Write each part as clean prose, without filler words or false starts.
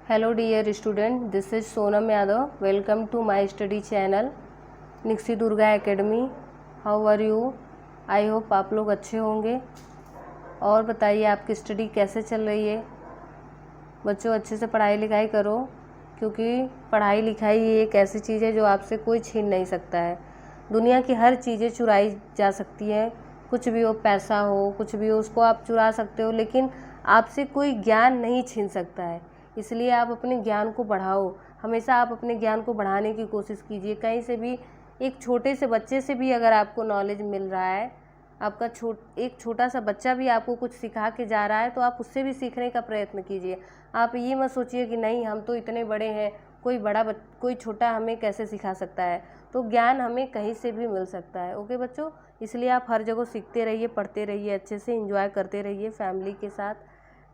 Hello dear student, this is Sonam Yadav. Welcome to my study channel निक्सी Durga academy. How are you? I hope आप लोग अच्छे होंगे. और बताइए आपकी स्टडी कैसे चल रही है. बच्चों अच्छे से पढ़ाई लिखाई करो, क्योंकि पढ़ाई लिखाई एक ऐसी चीज़ है जो आपसे कोई छीन नहीं सकता है. दुनिया की हर चीज़ें चुराई जा सकती हैं, कुछ भी हो, पैसा हो, कुछ भी हो, उसको आप चुरा सकते हो, लेकिन आपसे कोई ज्ञान नहीं छीन सकता है. इसलिए आप अपने ज्ञान को बढ़ाओ. हमेशा आप अपने ज्ञान को बढ़ाने की कोशिश कीजिए. कहीं से भी एक छोटे से बच्चे से भी अगर आपको नॉलेज मिल रहा है, आपका एक छोटा सा बच्चा भी आपको कुछ सिखा के जा रहा है, तो आप उससे भी सीखने का प्रयत्न कीजिए. आप ये मत सोचिए कि नहीं हम तो इतने बड़े हैं, कोई छोटा हमें कैसे सिखा सकता है. तो ज्ञान हमें कहीं से भी मिल सकता है. ओके बच्चों, इसलिए आप हर जगह सीखते रहिए, पढ़ते रहिए, अच्छे से एंजॉय करते रहिए फैमिली के साथ.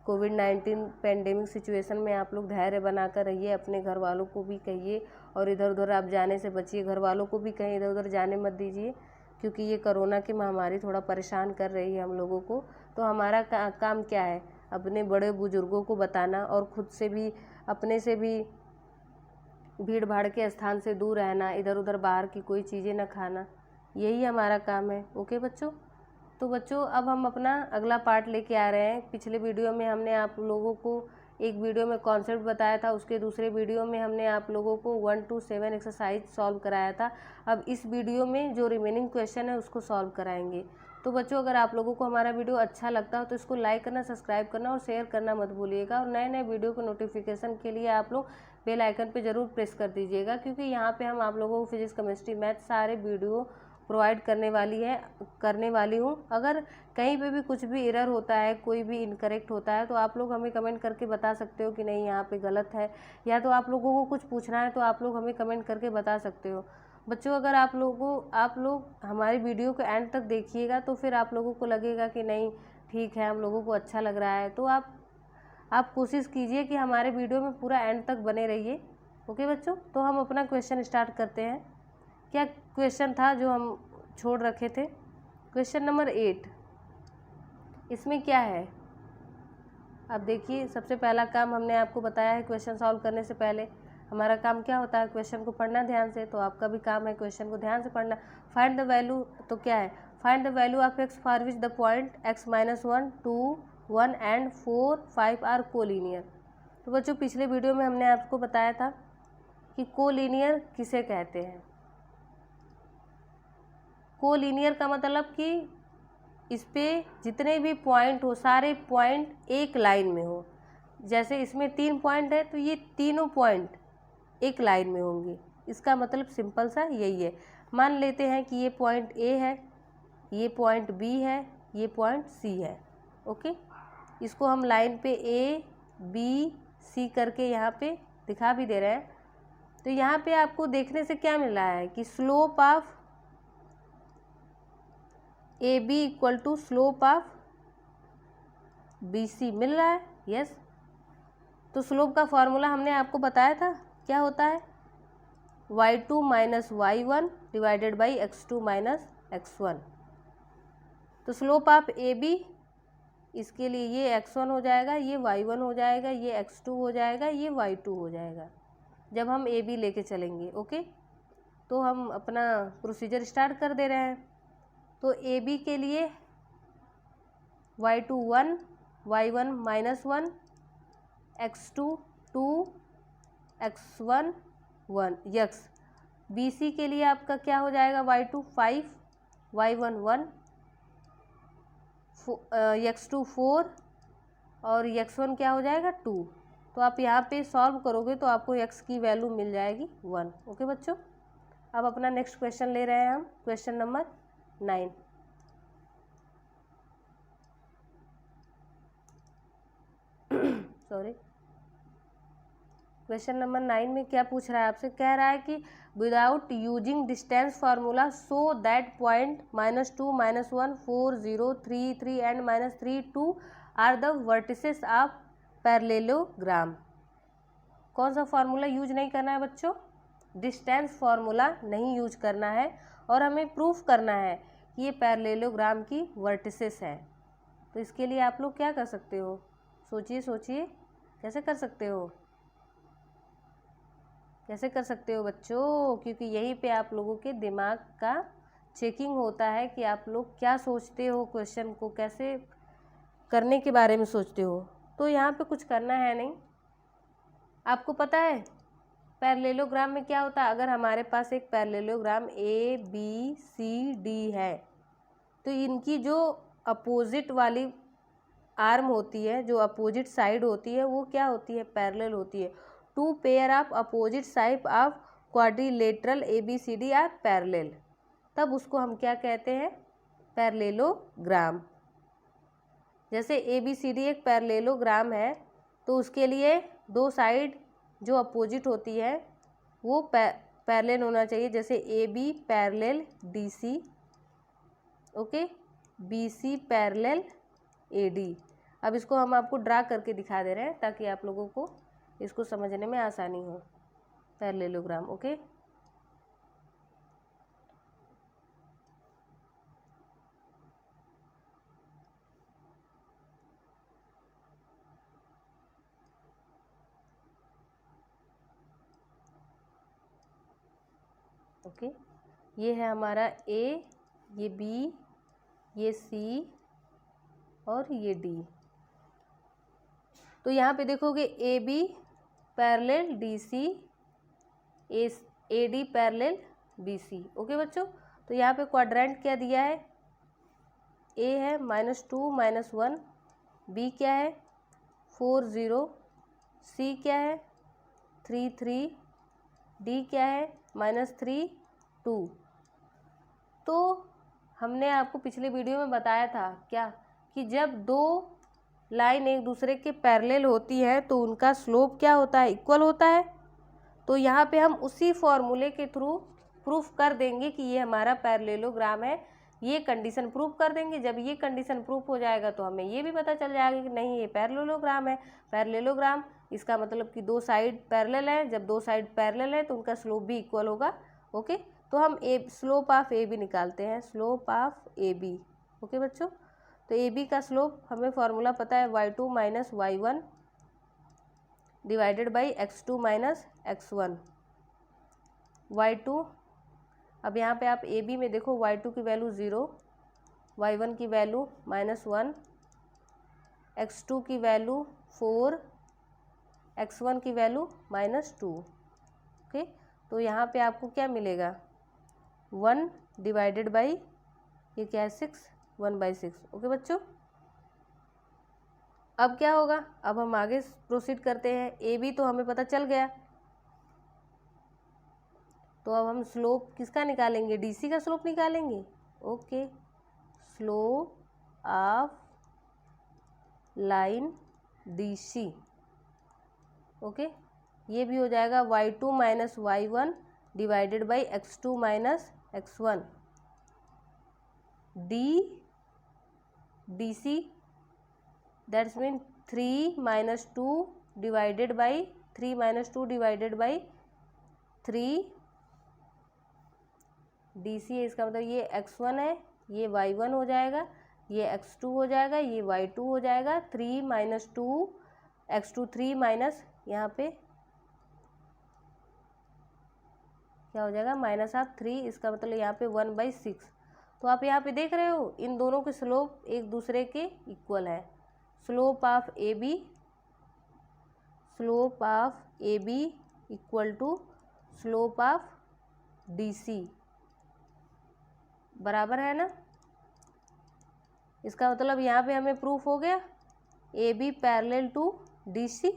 कोविड-19 पेंडेमिक सिचुएशन में आप लोग धैर्य बनाकर रहिए. अपने घर वालों को भी कहिए और इधर उधर आप जाने से बचिए. घर वालों को भी कहीं इधर उधर जाने मत दीजिए, क्योंकि ये कोरोना की महामारी थोड़ा परेशान कर रही है हम लोगों को. तो हमारा काम क्या है? अपने बड़े बुजुर्गों को बताना और खुद से भी, अपने से भी भीड़ भाड़ के स्थान से दूर रहना, इधर उधर बाहर की कोई चीज़ें न खाना. यही हमारा काम है. ओके बच्चों. तो बच्चों अब हम अपना अगला पार्ट लेके आ रहे हैं. पिछले वीडियो में हमने आप लोगों को एक वीडियो में कॉन्सेप्ट बताया था, उसके दूसरे वीडियो में हमने आप लोगों को 1 to 7 एक्सरसाइज सॉल्व कराया था. अब इस वीडियो में जो रिमेनिंग क्वेश्चन है उसको सॉल्व कराएंगे. तो बच्चों अगर आप लोगों को हमारा वीडियो अच्छा लगता हो तो इसको लाइक करना, सब्सक्राइब करना और शेयर करना मत भूलिएगा. और नए नए वीडियो के नोटिफिकेशन के लिए आप लोग बेल आइकन पे ज़रूर प्रेस कर दीजिएगा, क्योंकि यहाँ पे हम आप लोगों को फिजिक्स, केमिस्ट्री, मैथ सारे वीडियो प्रोवाइड करने वाली हूँ. अगर कहीं पे भी कुछ भी एरर होता है, कोई भी इनकरेक्ट होता है, तो आप लोग हमें कमेंट करके बता सकते हो कि नहीं यहाँ पे गलत है, या तो आप लोगों को कुछ पूछना है तो आप लोग हमें कमेंट करके बता सकते हो. बच्चों अगर आप लोग हमारी वीडियो को एंड तक देखिएगा तो फिर आप लोगों को लगेगा कि नहीं ठीक है, हम लोगों को अच्छा लग रहा है. तो आप कोशिश कीजिए कि हमारे वीडियो में पूरा एंड तक बने रहिए. ओके बच्चों, तो हम अपना क्वेश्चन स्टार्ट करते हैं. क्या क्वेश्चन था जो हम छोड़ रखे थे? Question number 8. इसमें क्या है अब देखिए. सबसे पहला काम हमने आपको बताया है, क्वेश्चन सॉल्व करने से पहले हमारा काम क्या होता है? क्वेश्चन को पढ़ना ध्यान से. तो आपका भी काम है क्वेश्चन को ध्यान से पढ़ना. फाइंड द वैल्यू, तो क्या है? Find the value of X for which the point x-1, 2, 1 and 4, 5 are collinear. तो बच्चों पिछले वीडियो में हमने आपको बताया था कि कोलिनियर किसे कहते हैं. कोलिनियर का मतलब कि इस पे जितने भी पॉइंट हो, सारे पॉइंट एक लाइन में हो. जैसे इसमें 3 पॉइंट है तो ये तीनों पॉइंट एक लाइन में होंगे. इसका मतलब सिंपल सा यही है. मान लेते हैं कि ये पॉइंट ए है, ये पॉइंट बी है, ये पॉइंट सी है. ओके, इसको हम लाइन पे ए बी सी करके यहाँ पे दिखा भी दे रहे हैं. तो यहाँ पे आपको देखने से क्या मिल रहा है कि slope of A B equal to slope of B C मिल रहा है. यस. तो स्लोप का फॉर्मूला हमने आपको बताया था, क्या होता है? y2 minus y1 divided by x2 minus x1. तो स्लोप ऑफ ए बी, इसके लिए ये x1 हो जाएगा, ये y1 हो जाएगा, ये x2 हो जाएगा, ये y2 हो जाएगा जब हम ए बी लेके चलेंगे. ओके, तो हम अपना प्रोसीजर स्टार्ट कर दे रहे हैं. तो ए बी के लिए y2 1, y1 minus 1, x2 2, x1 1. X. B C के लिए आपका क्या हो जाएगा? y2 5, y1 1, x2 4 और x1 क्या हो जाएगा? 2. तो आप यहाँ पे सॉल्व करोगे तो आपको x की वैल्यू मिल जाएगी 1. ओके बच्चों, अब अपना नेक्स्ट क्वेश्चन ले रहे हैं हम. Question number 9. Sorry, question number 9 में क्या पूछ रहा है आपसे? कह रहा है कि without using distance formula so that point -2, -1, 4, 0, 3, 3 and -3, 2 are the vertices of parallelogram. कौन सा फार्मूला यूज नहीं करना है बच्चों? डिस्टेंस फार्मूला नहीं यूज करना है, और हमें प्रूफ करना है कि ये पैरेललोग्राम की वर्टिसेस है. तो इसके लिए आप लोग क्या कर सकते हो? सोचिए कैसे कर सकते हो? कैसे कर सकते हो बच्चों? क्योंकि यहीं पे आप लोगों के दिमाग का चेकिंग होता है कि आप लोग क्या सोचते हो, क्वेश्चन को कैसे करने के बारे में सोचते हो। तो यहाँ पे कुछ करना है नहीं। आपको पता है पैरेललोग्राम में क्या होता है? अगर हमारे पास एक पैरेललोग्राम ABCD है तो इनकी जो अपोजिट वाली आर्म होती है, जो अपोजिट साइड होती है, वो क्या होती है? पैरेलल होती है। Two pair of opposite side of quadrilateral ABCD are parallel, तब उसको हम क्या कहते हैं? पैरेललोग्राम। जैसे ABCD एक पैरेललोग्राम है तो उसके लिए दो साइड जो अपोजिट होती है वो पैरेलल होना चाहिए। जैसे AB parallel DC, okay, BC parallel AD। अब इसको हम आपको ड्रा करके दिखा दे रहे हैं ताकि आप लोगों को इसको समझने में आसानी हो। Parallelogram, okay. ओके, ये है हमारा A, ये B, ये C और ये D। तो यहाँ पे देखोगे AB parallel DC, AD parallel BC। Okay बच्चों, तो यहाँ पे क्वाड्रेंट क्या दिया है? A है -2 -1, B क्या है 4 0, C क्या है 3 3, D क्या है -3 2। तो हमने आपको पिछले वीडियो में बताया था क्या कि जब दो लाइन एक दूसरे के पैरेलल होती है तो उनका स्लोप क्या होता है? इक्वल होता है। तो यहाँ पे हम उसी फॉर्मूले के थ्रू प्रूफ कर देंगे कि ये हमारा पैरेललोग्राम है, ये कंडीशन प्रूफ कर देंगे। जब ये कंडीशन प्रूफ हो जाएगा तो हमें ये भी पता चल जाएगा कि नहीं, ये पैरेललोग्राम है। पैरेललोग्राम इसका मतलब कि दो साइड पैरेलल है। जब दो साइड पैरेलल है तो उनका स्लोप भी इक्वल होगा। ओके, तो हम स्लोप ऑफ AB निकालते हैं, स्लोप ऑफ AB। ओके बच्चों, तो AB का स्लोप हमें फॉर्मूला पता है, y2 - y1 divided by x2 - x1। y2, अब यहाँ पे आप AB में देखो, y2 की वैल्यू 0, y1 की वैल्यू -1, x2 की वैल्यू 4, x1 की वैल्यू -2। ओके, तो यहाँ पे आपको क्या मिलेगा? 1 डिवाइडेड बाई ये क्या है 6, 1/6। ओके बच्चों, अब क्या होगा? अब हम आगे प्रोसीड करते हैं। AB तो हमें पता चल गया, तो अब हम स्लोप किसका निकालेंगे? DC का स्लोप निकालेंगे। Okay, slope of line DC। Okay, ये भी हो जाएगा y2 - y1 divided by x2 - x1 DC, that's mean 3 - 2 divided by 3 - 2 divided by 3 DC है। इसका मतलब ये x1 है, ये y1 हो जाएगा, ये x2 हो जाएगा, ये y2 हो जाएगा। 3 - 2 x2 3 माइनस यहाँ पे क्या हो जाएगा -3। इसका मतलब यहाँ पे 1/6। तो आप यहाँ पे देख रहे हो इन दोनों के स्लोप एक दूसरे के इक्वल है। Slope of AB equal to slope of DC, बराबर है ना? इसका मतलब यहाँ पे हमें प्रूफ हो गया AB पैरेलल टू DC।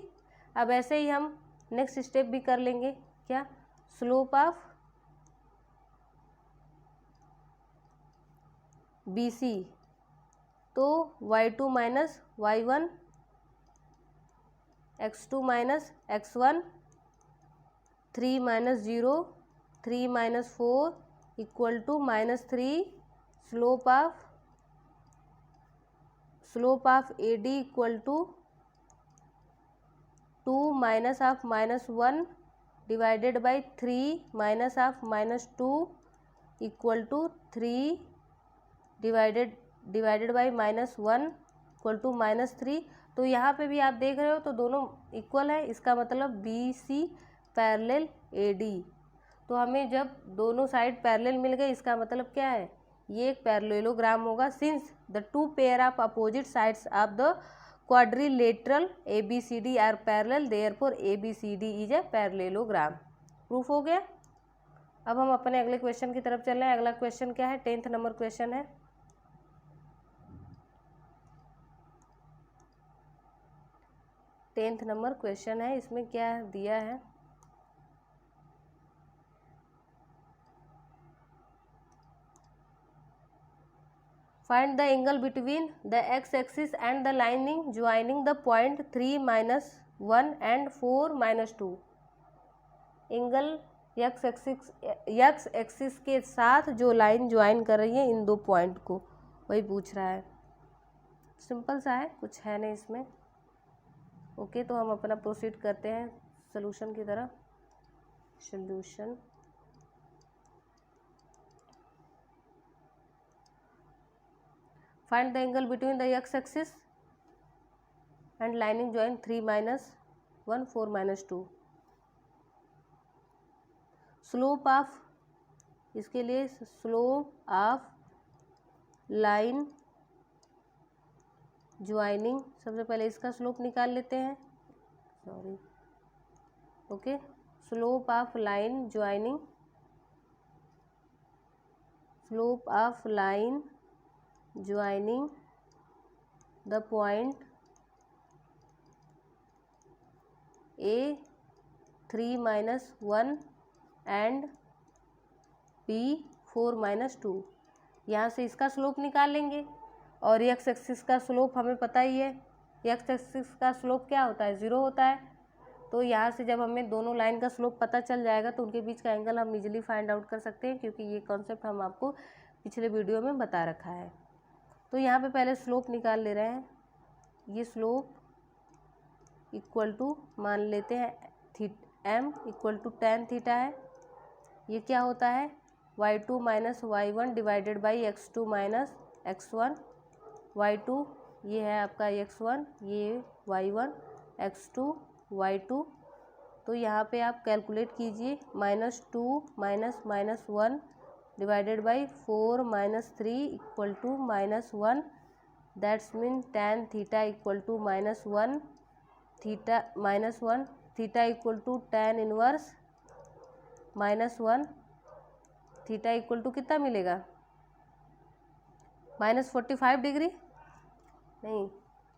अब ऐसे ही हम नेक्स्ट स्टेप भी कर लेंगे। क्या? स्लोप ऑफ BC, तो y2 - y1 x2 - x1 3 - 0 3 - 4 equal to -3। Slope of AD equal to 2 - -1 divided by 3 - 2 equal to 3 divided by -1 equal to -3। तो यहाँ पे भी आप देख रहे हो तो दोनों इक्वल है। इसका मतलब BC पैरेलल AD। तो हमें जब दोनों साइड पैरेलल मिल गए इसका मतलब क्या है, ये एक पैरेललोग्राम होगा। Since the two pair of opposite sides of the quadrilateral ABCD are parallel therefore ABCD is a parallelogram. Proof हो गया। अब हम अपने अगले क्वेश्चन की तरफ चल रहे हैं। अगला क्वेश्चन क्या है, 10th नंबर क्वेश्चन है। टेंथ नंबर क्वेश्चन है। इसमें क्या दिया है, find the angle between the x axis and the lining joining the point 3 - 1 and 4 - 2। Angle x axis के साथ जो लाइन ज्वाइन कर रही है इन दो पॉइंट को, वही पूछ रहा है। सिंपल सा है, कुछ है नहीं इसमें। ओके, तो हम अपना प्रोसीड करते हैं सॉल्यूशन की तरफ। Solution, find the angle between the x axis and lining join 3 - 1 4 - 2। Slope of, इसके लिए स्लोप ऑफ लाइन ज्वाइनिंग, सबसे पहले इसका स्लोप निकाल लेते हैं। Sorry, okay, slope of line joining, slope of line joining the point A 3 - 1 and B 4 - 2। यहाँ से इसका स्लोप निकाल लेंगे और एक्स एक्सिस का स्लोप हमें पता ही है। एक्स एक्सिस का स्लोप क्या होता है, 0 होता है। तो यहाँ से जब हमें दोनों लाइन का स्लोप पता चल जाएगा तो उनके बीच का एंगल हम इजीली फाइंड आउट कर सकते हैं, क्योंकि ये कॉन्सेप्ट हम आपको पिछले वीडियो में बता रखा है। तो यहाँ पे पहले स्लोप निकाल ले रहे हैं। ये स्लोप इक्वल टू मान लेते हैं m equal to tan theta है। ये क्या होता है, y2 - y1 divided by x2 - x1। y2 ये है आपका x1, ये y1, x2 y2। तो यहाँ पे आप कैलकुलेट कीजिए, -2 - -1 divided by 4 - 3 equal to -1। That's mean tan theta equal to -1 theta -1 theta equal to tan inverse -1 theta equal to कितना मिलेगा, -45 डिग्री। नहीं,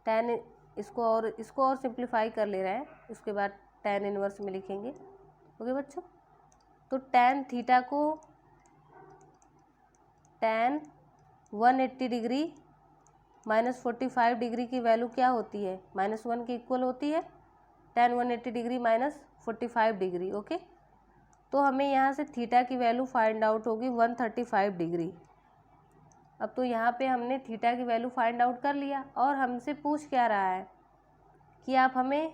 tan, इसको और सिंप्लीफाई कर ले रहे हैं, उसके बाद tan इनवर्स में लिखेंगे। ओके बच्चों, तो tan थीटा को tan 180 डिग्री -45 डिग्री की वैल्यू क्या होती है, -1 की इक्वल होती है। tan 180 degree -45 degree. ओके, तो हमें यहाँ से थीटा की वैल्यू फाइंड आउट होगी 135 डिग्री। अब तो यहाँ पे हमने थीटा की वैल्यू फाइंड आउट कर लिया और हमसे पूछ क्या रहा है कि आप हमें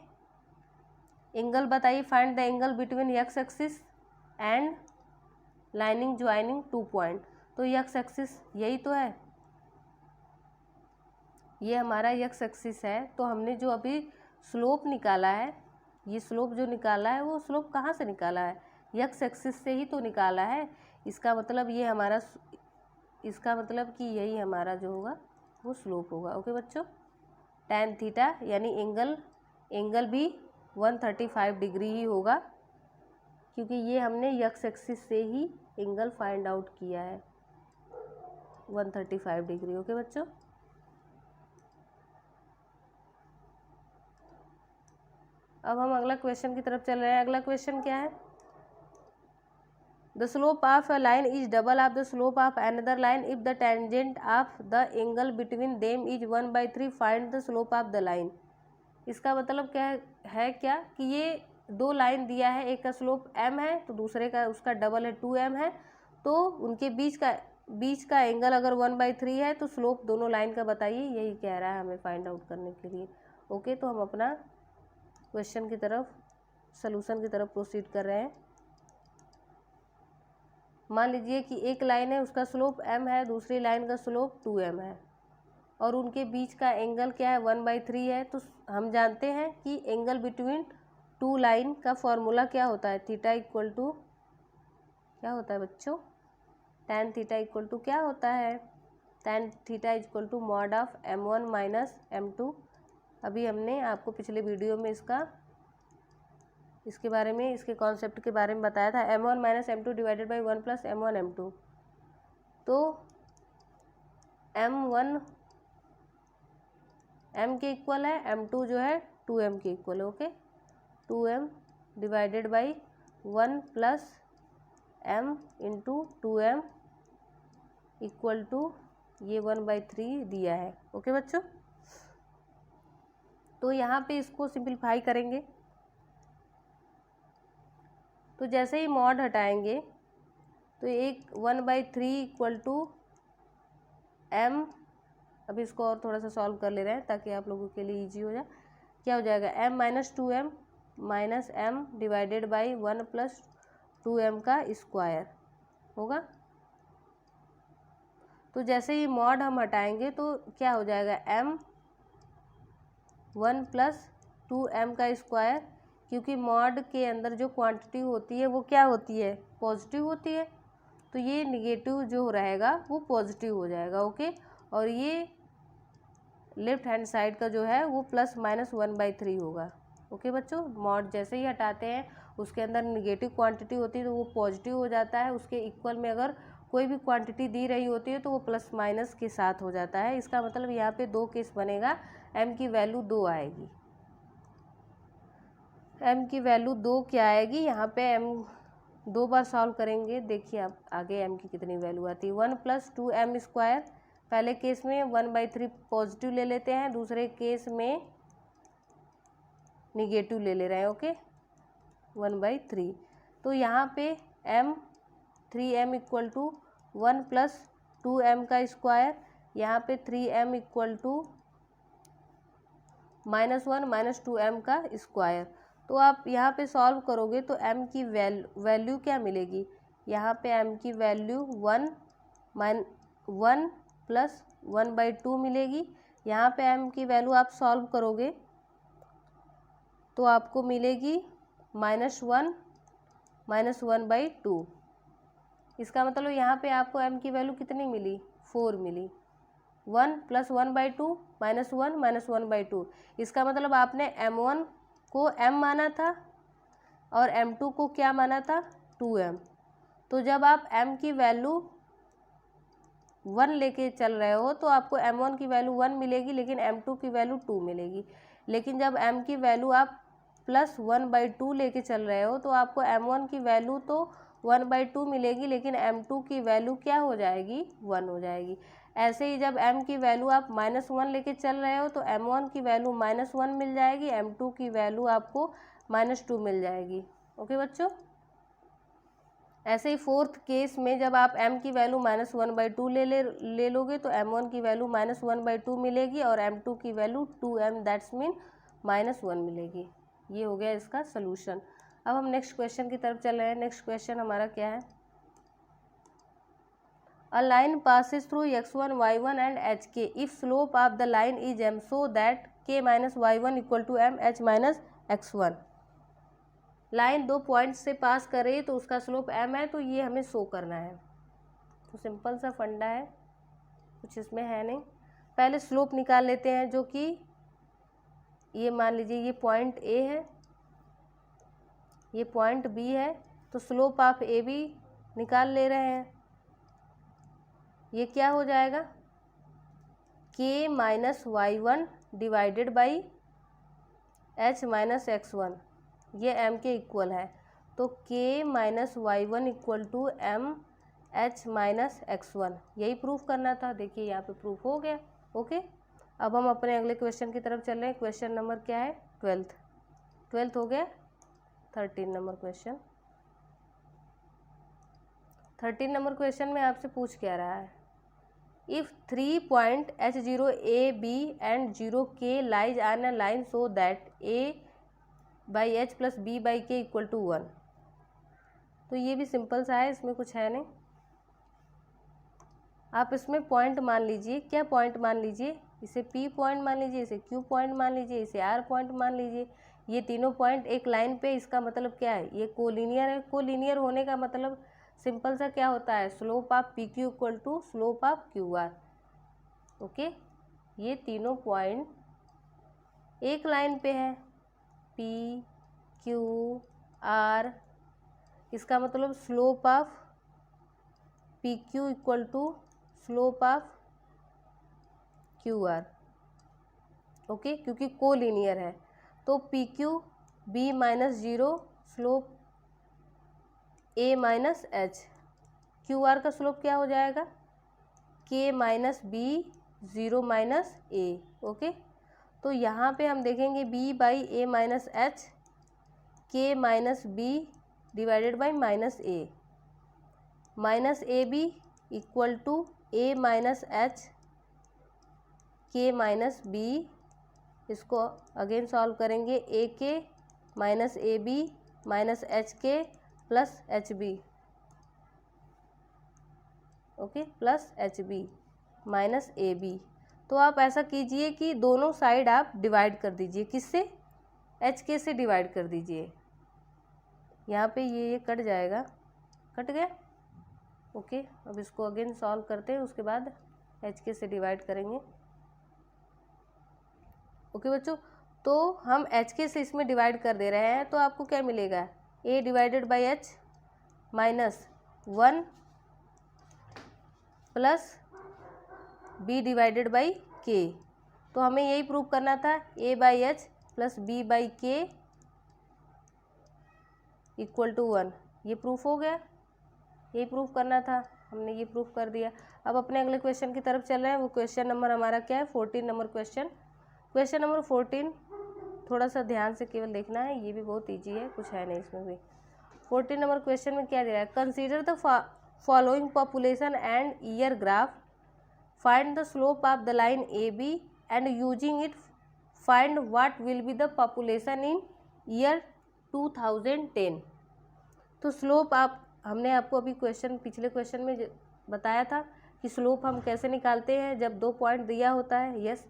एंगल बताइए, find the angle between x axis and lining joining 2 point. तो एक्स एक्सिस यही तो है, ये हमारा एक्स एक्सिस है। तो हमने जो अभी स्लोप निकाला है, ये स्लोप जो निकाला है वो स्लोप कहाँ से निकाला है, एक्स एक्सिस से ही तो निकाला है। इसका मतलब ये हमारा, इसका मतलब कि यही हमारा जो होगा वो स्लोप होगा। ओके बच्चों, tan थीटा यानी एंगल भी 135 डिग्री ही होगा, क्योंकि ये हमने एक्स एक्सिस से ही एंगल फाइंड आउट किया है 135 डिग्री। ओके बच्चों, अब हम अगला क्वेश्चन की तरफ चल रहे हैं। अगला क्वेश्चन क्या है, the slope of a line is double of the slope of another line if the tangent of the angle between them is 1/3 find the slope of the line. इसका मतलब क्या है क्या कि ये दो लाइन दिया है, एक का स्लोप m है तो दूसरे का उसका डबल है 2m है, तो उनके बीच का एंगल अगर 1/3 है तो स्लोप दोनों लाइन का बताइए, यही कह रहा है हमें फाइंड आउट करने के लिए। ओके, तो हम अपना क्वेश्चन की तरफ, सॉल्यूशन की तरफ प्रोसीड कर रहे हैं। मान लीजिए कि एक लाइन है उसका स्लोप m है, दूसरी लाइन का स्लोप 2m है और उनके बीच का एंगल क्या है 1/3 है। तो हम जानते हैं कि एंगल बिटवीन टू लाइन का फॉर्मूला क्या होता है, थीटा इक्वल टू क्या होता है बच्चों, tan थीटा इक्वल टू क्या होता है, tan theta equal to mod of m1 minus m2। अभी हमने आपको पिछले वीडियो में इसके बारे में, इसके कॉन्सेप्ट के बारे में बताया था, m1 minus m2 divided by 1 plus m1 m2। तो m1 m के इक्वल है, m2 जो है 2m के इक्वल है। Okay, 2m divided by 1 plus m into 2m equal to ये 1/3 दिया है। ओके बच्चों, तो यहाँ पे इसको सिंपलीफाई करेंगे, तो जैसे ही मॉड हटाएंगे तो एक 1/3 इक्वल टू m, अभी इसको और थोड़ा सा सॉल्व कर ले रहे हैं ताकि आप लोगों के लिए इजी हो जाए। क्या हो जाएगा, m minus 2m minus m divided by 1 plus 2m का स्क्वायर होगा। तो जैसे ही मॉड हम हटाएंगे तो क्या हो जाएगा, m 1 प्लस 2m का स्क्वायर, क्योंकि मॉड के अंदर जो क्वांटिटी होती है वो क्या होती है, पॉजिटिव होती है, तो ये निगेटिव जो रहेगा वो पॉजिटिव हो जाएगा। ओके, और ये लेफ्ट हैंड साइड का जो है वो प्लस माइनस 1/3 होगा। ओके बच्चों, मॉड जैसे ही हटाते हैं उसके अंदर निगेटिव क्वांटिटी होती है तो वो पॉजिटिव हो जाता है, उसके इक्वल में अगर कोई भी क्वांटिटी दी रही होती है तो वो प्लस माइनस के साथ हो जाता है। इसका मतलब यहाँ पे 2 केस बनेगा, m की वैल्यू 2 आएगी, m की वैल्यू 2 क्या आएगी, यहाँ पे m 2 बार सॉल्व करेंगे, देखिए आप आगे m की कितनी वैल्यू आती है, 1 प्लस 2m स्क्वायर, पहले केस में 1/3 पॉजिटिव ले लेते हैं, दूसरे केस में निगेटिव ले ले रहे हैं। ओके, 1/3, तो यहाँ पे m 3m equal to 1 plus 2m का स्क्वायर, यहाँ पे 3m equal to -1 minus 2m का स्क्वायर। तो आप यहाँ पे सॉल्व करोगे तो m की वैल्यू क्या मिलेगी, यहाँ पे m की वैल्यू 1 प्लस 1/2 मिलेगी। यहाँ पे m की वैल्यू आप सॉल्व करोगे तो आपको मिलेगी -1 माइनस 1/2। इसका मतलब यहाँ पे आपको m की वैल्यू कितनी मिली, 4 मिली। 1 प्लस 1/2 -1 माइनस 1/2, इसका मतलब आपने m1 को m माना था और m2 को क्या माना था, 2m। तो जब आप m की वैल्यू 1 लेके चल रहे हो तो आपको m1 की वैल्यू 1 मिलेगी लेकिन m2 की वैल्यू 2 मिलेगी। लेकिन जब m की वैल्यू आप प्लस 1/2 लेके चल रहे हो तो आपको m1 की वैल्यू तो 1/2 मिलेगी लेकिन m2 की वैल्यू क्या हो जाएगी, 1 हो जाएगी। ऐसे ही जब m की वैल्यू आप -1 लेके चल रहे हो तो m1 की वैल्यू -1 मिल जाएगी, m2 की वैल्यू आपको -2 मिल जाएगी। ओके बच्चों, ऐसे ही फोर्थ केस में जब आप m की वैल्यू -1/2 ले लोगे तो m1 की वैल्यू -1/2 मिलेगी और m2 की वैल्यू 2m, दैट्स मीन -1 मिलेगी। ये हो गया इसका सोल्यूशन। अब हम नेक्स्ट क्वेश्चन की तरफ चल रहे हैं। नेक्स्ट क्वेश्चन हमारा क्या है, a line passes through x1 y1 and hk if slope of the line is m so that k minus y1 equal to m h minus x1। Line 2 point से pass कर रही है तो उसका slope m है, तो ये हमें शो करना है। तो सिंपल सा फंडा है, कुछ इसमें है नहीं। पहले स्लोप निकाल लेते हैं, जो कि ये मान लीजिए ये पॉइंट A है, ये पॉइंट B है, तो स्लोप ऑफ AB निकाल ले रहे हैं। ये क्या हो जाएगा, k minus y1 divided by h minus x1, ये m के इक्वल है, तो k minus y1 equal to m h minus x1, यही प्रूफ करना था। देखिए यहाँ पे प्रूफ हो गया। ओके, अब हम अपने अगले क्वेश्चन की तरफ चल रहे हैं। क्वेश्चन नंबर क्या है, 12th हो गया। 13 नंबर क्वेश्चन, 13 नंबर क्वेश्चन में आपसे पूछ क्या रहा है, if 3 point h0 a b and 0 k lies on a line so that a by h plus b by k equal to 1। तो ये भी सिंपल सा है, इसमें कुछ है नहीं। आप इसमें पॉइंट मान लीजिए, क्या पॉइंट मान लीजिए, इसे P पॉइंट मान लीजिए, इसे Q पॉइंट मान लीजिए, इसे R पॉइंट मान लीजिए। ये तीनों पॉइंट एक लाइन पे, इसका मतलब क्या है, ये कोलिनियर है। कोलिनियर होने का मतलब सिंपल सा क्या होता है, slope of P Q equal to slope of Q R. Okay, ये तीनों पॉइंट एक लाइन पे है, पी क्यू आर, इसका मतलब slope of P Q equal to slope of Q R. Okay, क्योंकि कोलिनियर है तो P Q B minus zero, slope A minus H, Q R का स्लोप क्या हो जाएगा, K minus B zero minus A. Okay, तो यहाँ पे हम देखेंगे B by A minus H, K minus B divided by minus A B equal to A minus H K minus B. इसको अगेन सॉल्व करेंगे, A K minus A B minus H K plus H B. Okay, plus H B minus A B. तो आप ऐसा कीजिए कि दोनों side आप divide कर दीजिए, किससे, एच के से डिवाइड कर दीजिए। यहाँ पे ये कट जाएगा, कट गया। ओके, अब इसको अगेन सॉल्व करते हैं, उसके बाद एच के से डिवाइड करेंगे। ओके बच्चों, तो हम एच के से इसमें डिवाइड कर दे रहे हैं, तो आपको क्या मिलेगा, A divided by H minus 1 plus B divided by K. तो हमें यही प्रूव करना था, A by H plus B by K equal to 1। ये प्रूफ हो गया, यही प्रूफ करना था, हमने ये प्रूफ कर दिया। अब अपने अगले क्वेश्चन की तरफ चल रहे हैं। वो क्वेश्चन नंबर हमारा क्या है, 14 नंबर क्वेश्चन। क्वेश्चन नंबर 14 थोड़ा सा ध्यान से केवल देखना है, ये भी बहुत ईजी है, कुछ है नहीं इसमें भी। 14 नंबर क्वेश्चन में क्या दे रहा है, consider the following population and year graph, find the slope of the line A B and using it find what will be the population in year 2010। तो स्लोप हमने आपको अभी क्वेश्चन, पिछले क्वेश्चन में बताया था कि स्लोप हम कैसे निकालते हैं जब 2 पॉइंट दिया होता है। यस,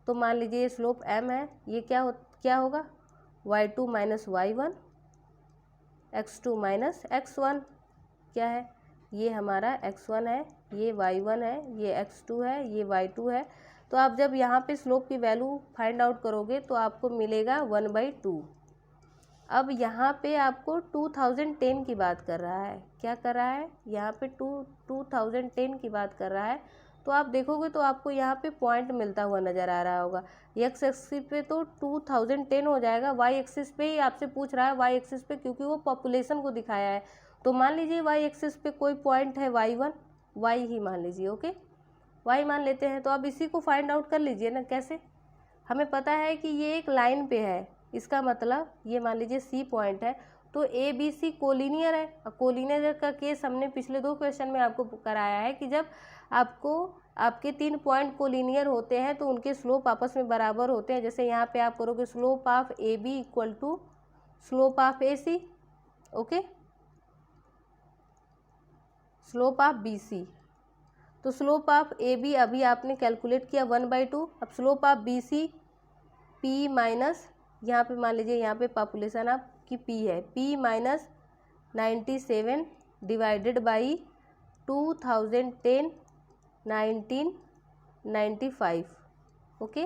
तो मान लीजिए स्लोप m है, ये क्या होगा, y2 minus y1, x2 minus x1। क्या है, ये हमारा x1 है, ये y1 है, ये x2 है, ये y2 है। तो आप जब यहाँ पे स्लोप की वैल्यू फाइंड आउट करोगे तो आपको मिलेगा 1/2। अब यहाँ पे आपको 2010 की बात कर रहा है, क्या कर रहा है, यहाँ पे 2010 की बात कर रहा है। तो आप देखोगे तो आपको यहाँ पे पॉइंट मिलता हुआ नज़र आ रहा होगा। एक्स एक्सिस पे तो 2010 हो जाएगा, वाई एक्सिस पे ही आपसे पूछ रहा है, वाई एक्सिस पे क्योंकि वो पॉपुलेशन को दिखाया है। तो मान लीजिए वाई एक्सिस पे कोई पॉइंट है y1, वाई ही मान लीजिए। ओके, वाई मान लेते हैं। तो अब इसी को फाइंड आउट कर लीजिए ना, कैसे, हमें पता है कि ये एक लाइन पे है, इसका मतलब ये मान लीजिए सी पॉइंट है, तो ए बी सी कोलिनियर है। और कोलिनियर का केस हमने पिछले 2 क्वेश्चन में आपको कराया है कि जब आपके 3 पॉइंट कोलिनियर होते हैं तो उनके स्लोप आपस में बराबर होते हैं। जैसे यहाँ पे आप करोगे slope of A B equal to slope of A C, okay, slope of B C. तो स्लोप ऑफ ए बी अभी आपने कैलकुलेट किया 1/2। अब slope of B C P minus, यहाँ पे मान लीजिए यहाँ पे पॉपुलेशन आपकी पी है, P minus 97 divided by 2010 1995। Okay,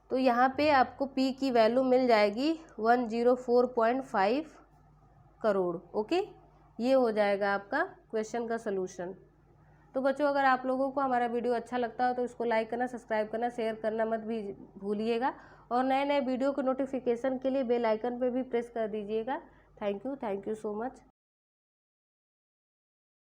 तो यहाँ पे आपको पी की वैल्यू मिल जाएगी 104.5 करोड़। ओके, ये हो जाएगा आपका क्वेश्चन का सलूशन। तो बच्चों, अगर आप लोगों को हमारा वीडियो अच्छा लगता हो तो इसको लाइक करना, सब्सक्राइब करना, शेयर करना मत भी भूलिएगा। और नए नए वीडियो के नोटिफिकेशन के लिए बेल आइकन पे भी प्रेस कर दीजिएगा। Thank you so much.